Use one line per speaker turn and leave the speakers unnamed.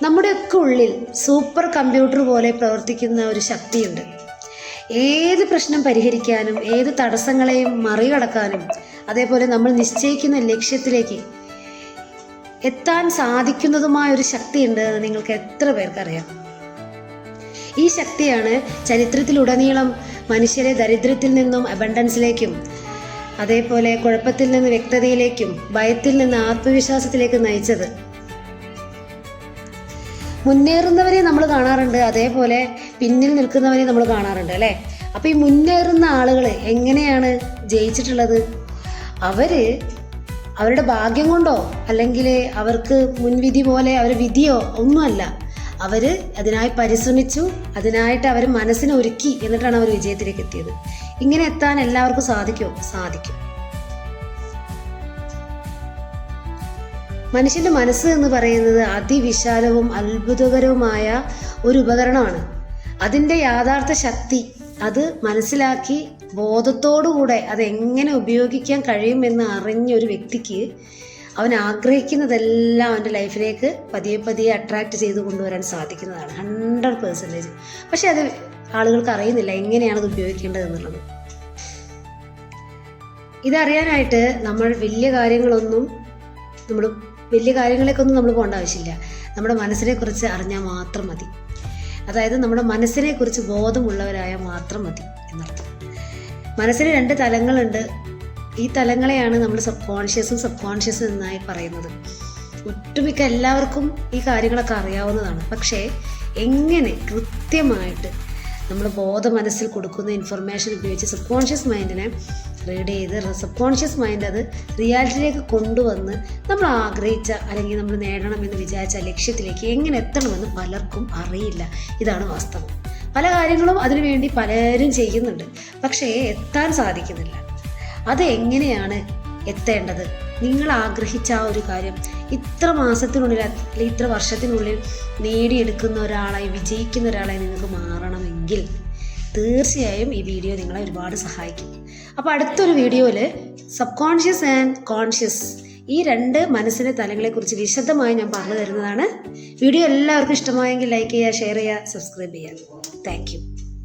നമ്മുടെയൊക്കെ ഉള്ളിൽ super computer പോലെ പ്രവർത്തിക്കുന്ന ഒരു ശക്തിയുണ്ട്. ഏത് പ്രശ്നം പരിഹരിക്കാനും ഏത് തടസ്സങ്ങളെയും മറികടക്കാനും അതേപോലെ നമ്മൾ നിശ്ചയിക്കുന്ന ലക്ഷ്യത്തിലേക്ക് എത്താൻ സാധിക്കുന്നതുമായ ഒരു ശക്തിയുണ്ട് എന്ന് നിങ്ങൾക്ക് എത്ര പേർക്കറിയാം? ഈ ശക്തിയാണ് ചരിത്രത്തിലുടനീളം മനുഷ്യരെ ദരിദ്രത്തിൽ നിന്നും അബണ്ടൻസിലേക്കും അതേപോലെ കുഴപ്പത്തിൽ നിന്ന് വ്യക്തതയിലേക്കും ഭയത്തിൽ നിന്ന് ആത്മവിശ്വാസത്തിലേക്ക് നയിച്ചത്. മുന്നേറുന്നവരെ നമ്മൾ കാണാറുണ്ട്, അതേപോലെ പിന്നിൽ നിൽക്കുന്നവരെ നമ്മൾ കാണാറുണ്ട് അല്ലേ? അപ്പോൾ ഈ മുന്നേറുന്ന ആളുകൾ എങ്ങനെയാണ് ജയിച്ചിട്ടുള്ളത്? അവരുടെ ഭാഗ്യം കൊണ്ടോ അല്ലെങ്കിൽ അവർക്ക് മുൻവിധി പോലെ അവർ വിധിയോ ഒന്നുമല്ല. അവർ അതിനായി പരിശ്രമിച്ചു, അതിനായിട്ട് അവർ മനസ്സിനെ ഒരുക്കി, എന്നിട്ടാണ് അവർ വിജയത്തിലേക്ക് എത്തിയത്. ഇങ്ങനെ എത്താൻ എല്ലാവർക്കും സാധിക്കുമോ? സാധിക്കും. മനുഷ്യൻ്റെ മനസ്സ് എന്ന് പറയുന്നത് അതിവിശാലവും അത്ഭുതകരവുമായ ഒരു ഉപകരണമാണ്. അതിൻ്റെ യഥാർത്ഥ ശക്തി അത് മനസ്സിലാക്കി ബോധത്തോടുകൂടെ അതെങ്ങനെ ഉപയോഗിക്കാൻ കഴിയുമെന്ന് അറിഞ്ഞ ഒരു വ്യക്തിക്ക് അവൻ ആഗ്രഹിക്കുന്നതെല്ലാം അവൻ്റെ ലൈഫിലേക്ക് പതിയെ പതിയെ അട്രാക്റ്റ് ചെയ്ത് കൊണ്ടുവരാൻ സാധിക്കുന്നതാണ് 100%. പക്ഷെ അത് ആളുകൾക്ക് അറിയുന്നില്ല എങ്ങനെയാണത് ഉപയോഗിക്കേണ്ടത് എന്നുള്ളത്. ഇതറിയാനായിട്ട് നമ്മൾ വലിയ കാര്യങ്ങളേക്കൊന്നും നമ്മൾ പോകേണ്ട ആവശ്യമില്ല. നമ്മുടെ മനസ്സിനെ കുറിച്ച് അറിഞ്ഞാൽ മാത്രം മതി. അതായത് നമ്മുടെ മനസ്സിനെ കുറിച്ച് ബോധമുള്ളവരായാൽ മാത്രം മതി എന്നർത്ഥം. മനസ്സിന് 2 തലങ്ങളുണ്ട്. ഈ തലങ്ങളെയാണ് നമ്മൾ സബ് കോൺഷ്യസും എന്നായി പറയുന്നത്. ഒട്ടുമിക്ക എല്ലാവർക്കും ഈ കാര്യങ്ങളൊക്കെ അറിയാവുന്നതാണ്. പക്ഷേ എങ്ങനെ കൃത്യമായിട്ട് നമ്മൾ ബോധ മനസ്സിൽ കൊടുക്കുന്ന ഇൻഫർമേഷൻ ഉപയോഗിച്ച് സബ് കോൺഷ്യസ് മൈൻഡിനെ റീഡ് ചെയ്ത് സബ് കോൺഷ്യസ് മൈൻഡ് അത് റിയാലിറ്റിയിലേക്ക് കൊണ്ടുവന്ന് നമ്മൾ ആഗ്രഹിച്ച അല്ലെങ്കിൽ നമ്മൾ നേടണമെന്ന് വിചാരിച്ച ലക്ഷ്യത്തിലേക്ക് എങ്ങനെ എത്തണമെന്ന് പലർക്കും അറിയില്ല. ഇതാണ് വാസ്തവം. പല കാര്യങ്ങളും അതിനുവേണ്ടി പലരും ചെയ്യുന്നുണ്ട്, പക്ഷേ എത്താൻ സാധിക്കുന്നില്ല. അത് എങ്ങനെയാണ് എത്തേണ്ടത്? നിങ്ങൾ ആഗ്രഹിച്ച ആ ഒരു കാര്യം ഇത്ര മാസത്തിനുള്ളിൽ അല്ലെങ്കിൽ ഇത്ര വർഷത്തിനുള്ളിൽ നേടിയെടുക്കുന്ന ഒരാളായി, വിജയിക്കുന്ന ഒരാളായി നിങ്ങൾക്ക് മാറണമെങ്കിൽ തീർച്ചയായും ഈ വീഡിയോ നിങ്ങളെ ഒരുപാട് സഹായിക്കും. അപ്പോൾ അടുത്തൊരു വീഡിയോയിൽ സബ് കോൺഷ്യസ് ആൻഡ് കോൺഷ്യസ് ഈ 2 മനസ്സിൻ്റെ തലങ്ങളെക്കുറിച്ച് വിശദമായി ഞാൻ പറഞ്ഞു തരുന്നതാണ്. വീഡിയോ എല്ലാവർക്കും ഇഷ്ടമായെങ്കിൽ ലൈക്ക് ചെയ്യുക, ഷെയർ ചെയ്യുക, സബ്സ്ക്രൈബ് ചെയ്യുക. Thank you.